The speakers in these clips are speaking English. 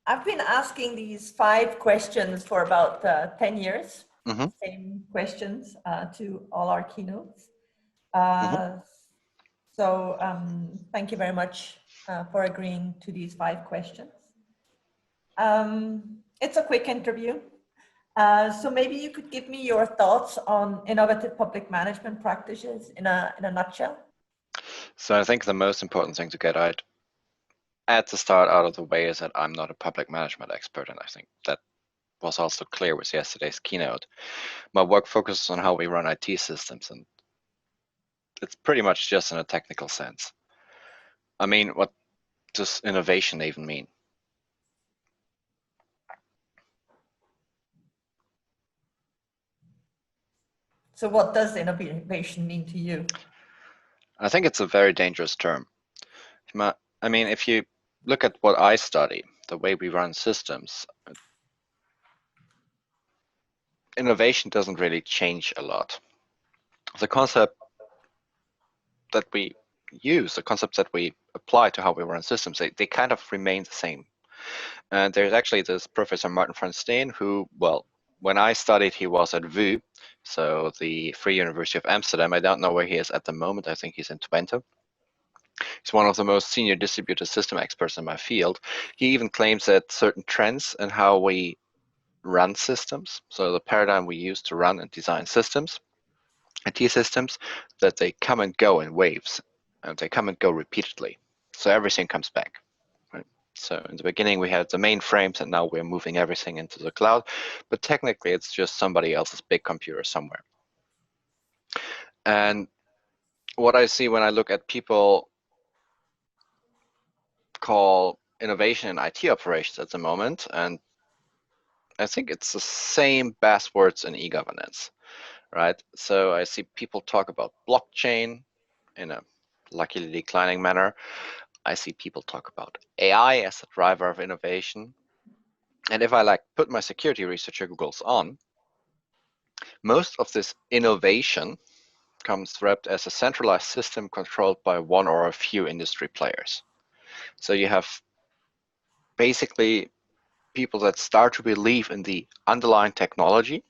I've been asking these 5 questions for about 10 years, Mm-hmm. same questions to all our keynotes. Mm-hmm. So thank you very much for agreeing to these 5 questions. It's a quick interview. So maybe you could give me your thoughts on innovative public management practices in a nutshell. So I think the most important thing to get out at the start out of the way is that I'm not a public management expert, and I think that was also clear with yesterday's keynote. My work focuses on how we run IT systems, and it's pretty much just in a technical sense. I mean, what does innovation even mean? So what does innovation mean to you? I think it's a very dangerous term. I mean, if you look at what I study, the way we run systems, innovation doesn't really change a lot. The concept that we use, the concepts that we apply to how we run systems, they kind of remain the same. And there's actually this Professor Martin van Steen who, well, when I studied, he was at VU, so the Free University of Amsterdam. I don't know where he is at the moment. I think he's in Twente. He's one of the most senior distributed system experts in my field. He even claims that certain trends in how we run systems, so the paradigm we use to run and design systems, IT systems, that they come and go in waves, and they come and go repeatedly. So everything comes back. Right? So in the beginning we had the mainframes, and now we're moving everything into the cloud, but technically it's just somebody else's big computer somewhere. And what I see when I look at people call innovation in IT operations at the moment, and I think it's the same buzzwords in e-governance, right? So I see people talk about blockchain in a luckily declining manner. I see people talk about AI as a driver of innovation. And if I like put my security researcher goggles on, most of this innovation comes wrapped as a centralized system controlled by one or a few industry players. So you have basically people that start to believe in the underlying technology,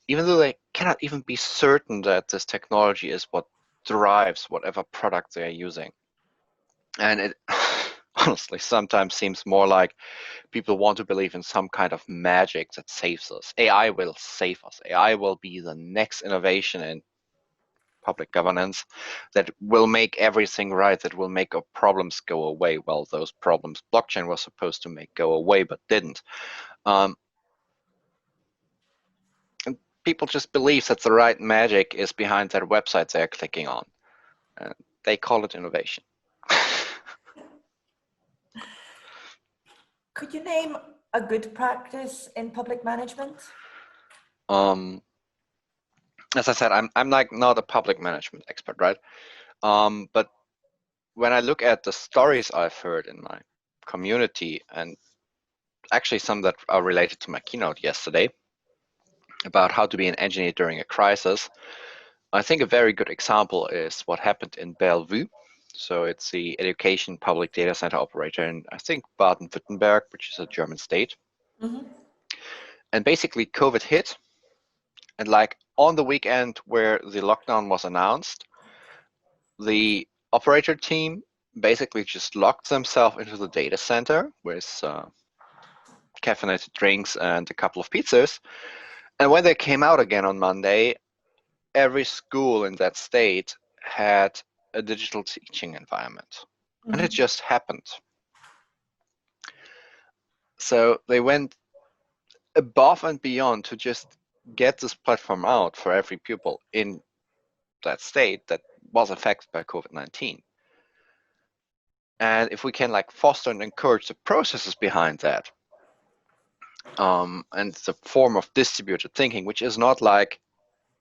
even though they cannot even be certain that this technology is what drives whatever product they are using. And it honestly sometimes seems more like people want to believe in some kind of magic that saves us. AI will save us. AI will be the next innovation in public governance that will make everything right, that will make our problems go away. Well, those problems blockchain was supposed to make go away, but didn't. And people just believe that the right magic is behind that website they're clicking on. And they call it innovation. Could you name a good practice in public management? As I said, I'm like not a public management expert, right? But when I look at the stories I've heard in my community, and actually some that are related to my keynote yesterday about how to be an engineer during a crisis, I think a very good example is what happened in Bellevue. So it's the education public data center operator in, I think, Baden-Württemberg, which is a German state. Mm-hmm. And basically COVID hit, and like on the weekend where the lockdown was announced, the operator team basically just locked themselves into the data center with caffeinated drinks and a couple of pizzas. And when they came out again on Monday, every school in that state had a digital teaching environment. Mm-hmm. And it just happened. So they went above and beyond to just get this platform out for every pupil in that state that was affected by COVID-19. And if we can like foster and encourage the processes behind that, and the form of distributed thinking, which is not like,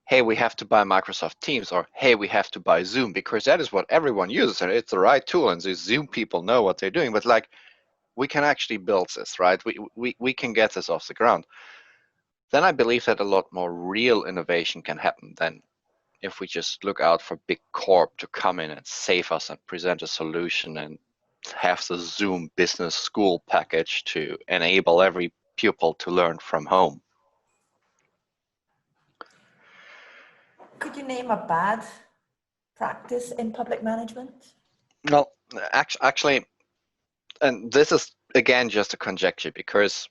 hey, we have to buy Microsoft Teams, or hey, we have to buy Zoom, because that is what everyone uses and it's the right tool and these Zoom people know what they're doing. But like, we can actually build this, right? We can get this off the ground. Then I believe that a lot more real innovation can happen than if we just look out for big corp to come in and save us and present a solution and have the Zoom business school package to enable every pupil to learn from home. Could you name a bad practice in public management? Well, actually, and this is again just a conjecture because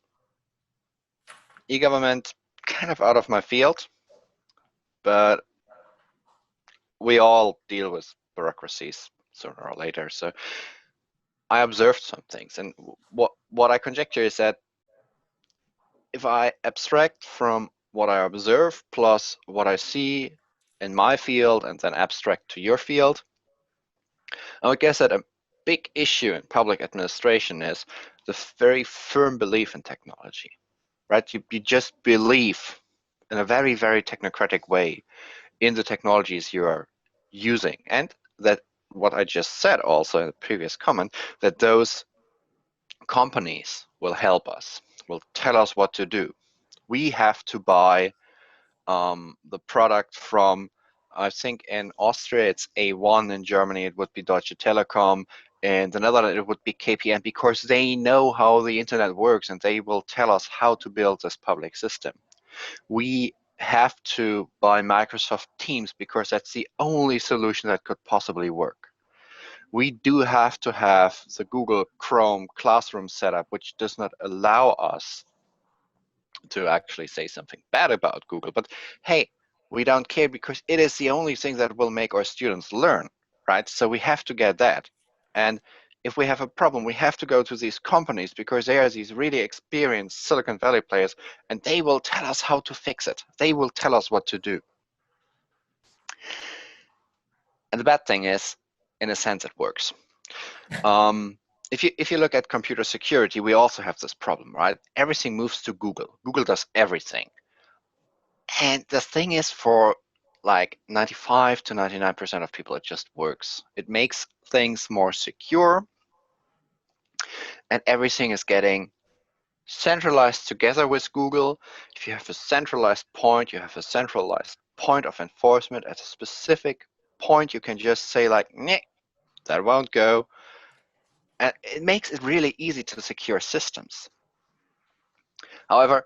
e-government kind of out of my field, but we all deal with bureaucracies sooner or later. So I observed some things, and what I conjecture is that if I abstract from what I observe plus what I see in my field and then abstract to your field, I would guess that a big issue in public administration is the very firm belief in technology, right? You just believe in a very, very technocratic way in the technologies you are using. And that what I just said also in the previous comment, that those companies will help us, will tell us what to do. We have to buy the product from, I think in Austria it's A1, in Germany it would be Deutsche Telekom, in the Netherlands it would be KPN, because they know how the internet works and they will tell us how to build this public system. We have to buy Microsoft Teams because that's the only solution that could possibly work. We do have to have the Google Chrome Classroom setup, which does not allow us to actually say something bad about Google. But hey, we don't care because it is the only thing that will make our students learn, right? So we have to get that. And if we have a problem, we have to go to these companies because they are these really experienced Silicon Valley players, and they will tell us how to fix it. They will tell us what to do. And the bad thing is, in a sense, it works. If you look at computer security, we also have this problem, right? Everything moves to Google. Google does everything. And the thing is, for like 95 to 99% of people, it just works. It makes things more secure, and everything is getting centralized together with Google. If you have a centralized point, you have a centralized point of enforcement at a specific point. You can just say like, nah, that won't go. And it makes it really easy to secure systems. However,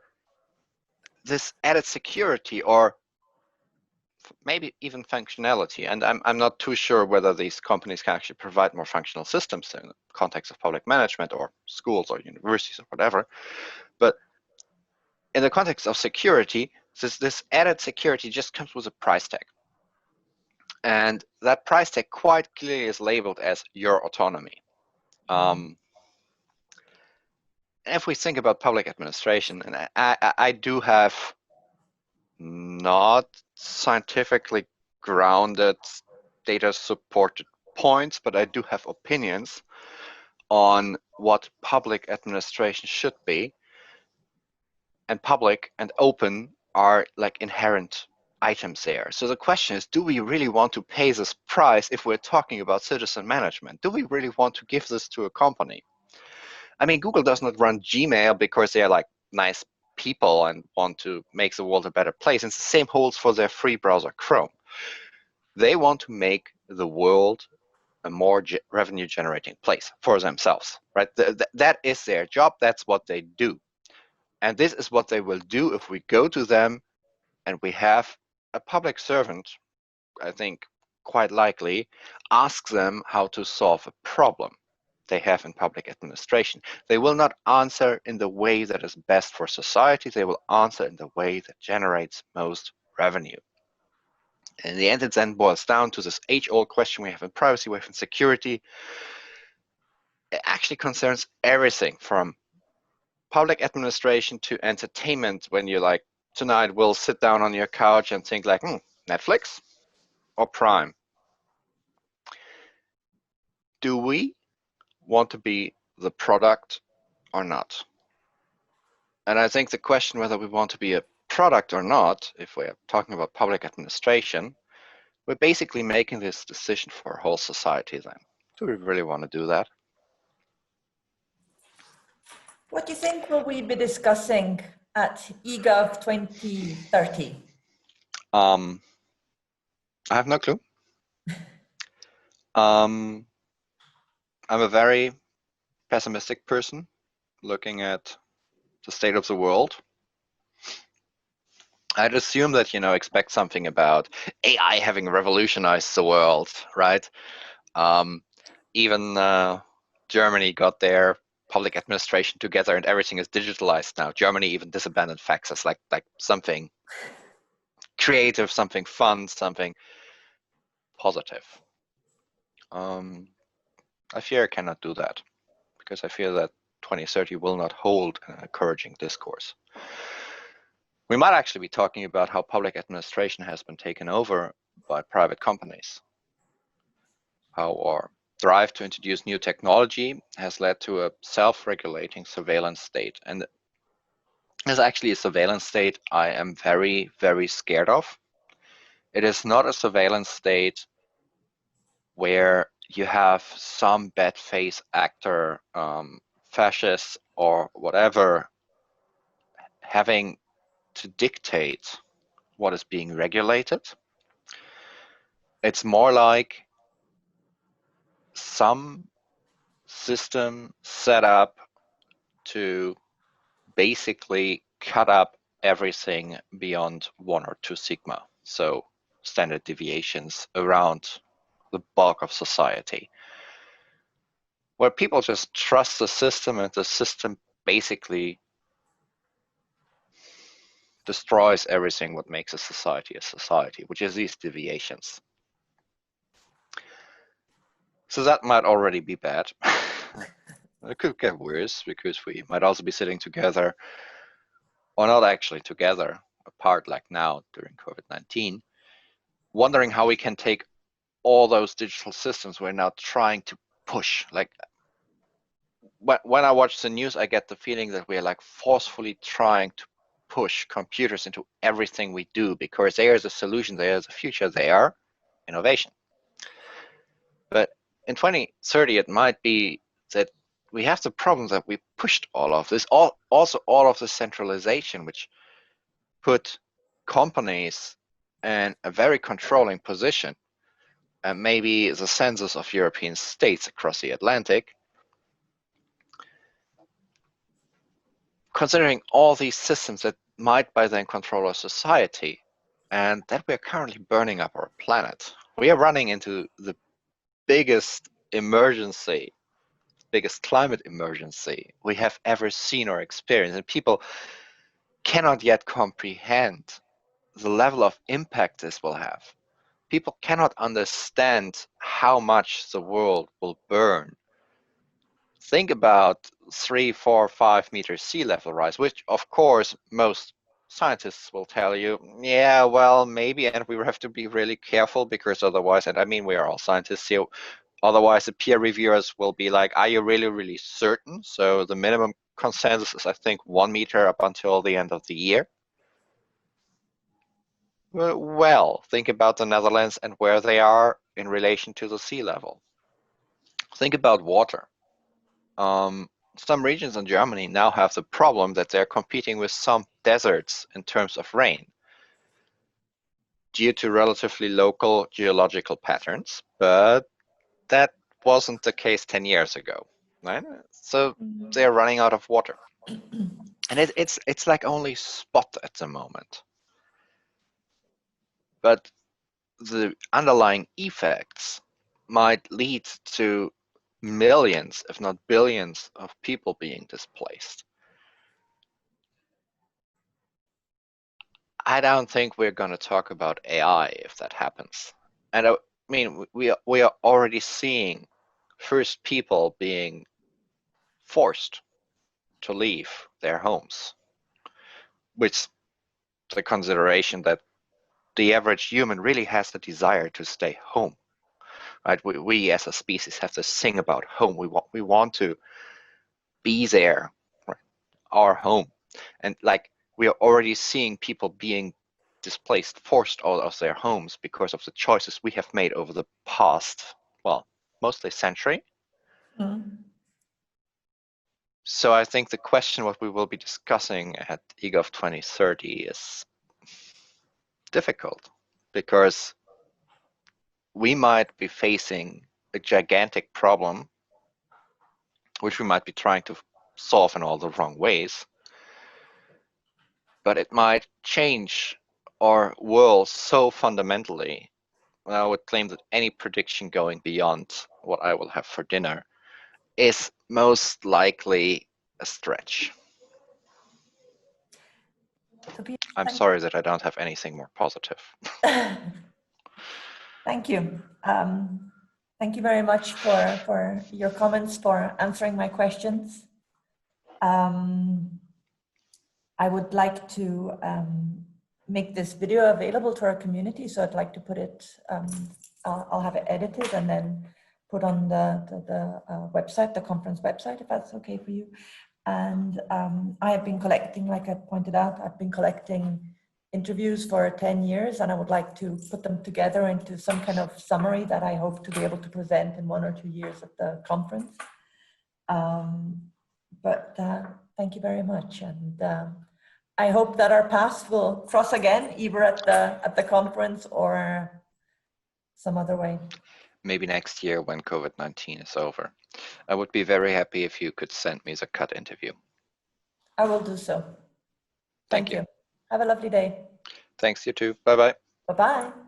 this added security, or maybe even functionality, and I'm not too sure whether these companies can actually provide more functional systems in the context of public management or schools or universities or whatever, but in the context of security, this added security just comes with a price tag. And that price tag quite clearly is labeled as your autonomy. If we think about public administration, and I do have not scientifically grounded data supported points, but I do have opinions on what public administration should be. And public and open are like inherent items there. So the question is, do we really want to pay this price if we're talking about citizen management? Do we really want to give this to a company? I mean, Google does not run Gmail because they're like nice people and want to make the world a better place. And the same holds for their free browser Chrome. They want to make the world a more revenue generating place for themselves, right? That is their job. That's what they do. And this is what they will do if we go to them and we have a public servant, I think quite likely, ask them how to solve a problem they have in public administration. They will not answer in the way that is best for society. They will answer in the way that generates most revenue. In the end, it then boils down to this age-old question we have in privacy, we have in security. It actually concerns everything from public administration to entertainment. When you like, tonight we'll sit down on your couch and think like, Netflix or Prime? Do we want to be the product or not? And I think the question whether we want to be a product or not, if we're talking about public administration, we're basically making this decision for a whole society then. Do we really want to do that? What do you think will we be discussing at EGOV2030? I have no clue. I'm a very pessimistic person looking at the state of the world, I'd assume that, expect something about AI having revolutionized the world, right? Even Germany got their public administration together and everything is digitalized now. Germany even disabandoned faxes, like something creative, something fun, something positive. I fear I cannot do that because I fear that 2030 will not hold an encouraging discourse. We might actually be talking about how public administration has been taken over by private companies, how our drive to introduce new technology has led to a self-regulating surveillance state. And it's actually a surveillance state I am very, very scared of. It is not a surveillance state where you have some bad-face actor, fascist or whatever, having to dictate what is being regulated. It's more like some system set up to basically cut up everything beyond 1 or 2 sigma, so standard deviations around the bulk of society, where people just trust the system and the system basically destroys everything what makes a society, which is these deviations. So that might already be bad. It could get worse because we might also be sitting together, or not actually together, apart like now during COVID-19, wondering how we can take all those digital systems we're now trying to push. Like when I watch the news, I get the feeling that we're like forcefully trying to push computers into everything we do because there is a solution, there is a future, they are innovation. But in 2030, it might be that we have the problem that we pushed all of this, also all of the centralization, which put companies in a very controlling position, and maybe the census of European states across the Atlantic, considering all these systems that might by then control our society, and that we're currently burning up our planet. We are running into the biggest emergency, biggest climate emergency we have ever seen or experienced, and people cannot yet comprehend the level of impact this will have. People cannot understand how much the world will burn. Think about 3, 4, 5 meters sea level rise, which of course most scientists will tell you, yeah, well, maybe, and we have to be really careful because otherwise, and I mean, we are all scientists here, otherwise the peer reviewers will be like, are you really, really certain? So the minimum consensus is, I think, 1 meter up until the end of the year. Well, think about the Netherlands and where they are in relation to the sea level. Think about water. Some regions in Germany now have the problem that they're competing with some deserts in terms of rain due to relatively local geological patterns, but that wasn't the case 10 years ago, right? So they're running out of water. And it's like only spot at the moment. But the underlying effects might lead to millions, if not billions, of people being displaced. I don't think we're going to talk about AI if that happens. And I mean, we are already seeing first people being forced to leave their homes, with the consideration that the average human really has the desire to stay home. Right? We as a species have this thing about home. We want to be there, right? Our home, and like we are already seeing people being displaced, forced out of their homes because of the choices we have made over the past, well, mostly century. So I think the question what we will be discussing at EGOV 2030 is difficult because we might be facing a gigantic problem which we might be trying to solve in all the wrong ways, but it might change our world so fundamentally. I would claim that any prediction going beyond what I will have for dinner is most likely a stretch. Tobias, I'm sorry that I don't have anything more positive. Thank you. Thank you very much for your comments, for answering my questions. I would like to make this video available to our community, so I'd like to put it, I'll have it edited and then put on the website, the conference website, if that's okay for you. And I have been collecting, like I pointed out, I've been collecting interviews for 10 years, and I would like to put them together into some kind of summary that I hope to be able to present in 1 or 2 years at the conference. Thank you very much, and I hope that our paths will cross again, either at the conference or some other way. Maybe next year when COVID-19 is over. I would be very happy if you could send me the cut interview. I will do so. Thank you. Have a lovely day. Thanks, you too. Bye-bye. Bye-bye.